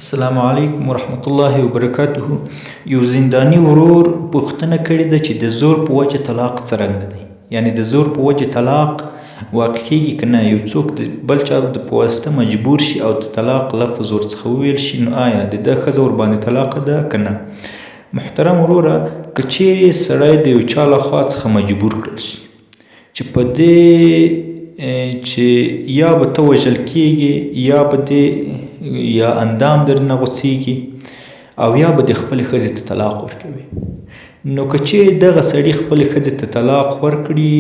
السلام علیکم ورحمت الله وبرکاته. یو زنداني ورور پوښتنه کړې ده چې د زور په وجه طلاق څرنګه دی؟ یعنې د زور په وجه طلاق واقع کېږي که نه؟ یو څوک د بل چا په واسطه مجبور شي او د طلاق لفظ ورڅخه وویل شي، نو آیا د ده ښځه ورباندې طلاقه ده که نه؟ محترم وروره، که چیرې سړی د یو چا لخوا څخه مجبور کړل شي چې په دې چې یا به ته وژل کېږې یا به دې یا اندام درنه غوڅېږي او یا به دې خپلې ښځې ته طلاق ورکوي، نو که چیرې دغه سړي خپلې ښځې ته طلاق ورکړي،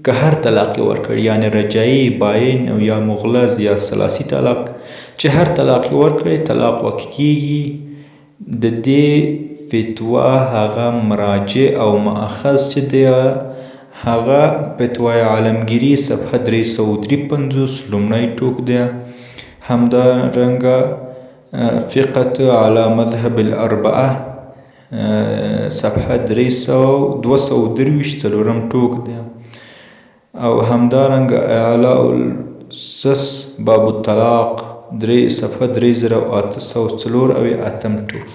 که هر طلاق یې ورکړي، یعنې رجعي، باین او یا مغلظ یا ثلاثي طلاق، چې هر طلاق یې ورکړی طلاق واقع کېږي. د دې فتوا هغه مراجع او مأخذ چې دی هغه فتوای عالمگیری صفحه 353 لومړی ټوک دی، همدارنګه فقه علی مذهب الاربعه صفحه 223 څلورم ټوک دی، او همدارنګه اعلاء السس باب الطلاق صفحه 3804 اتم ټوک.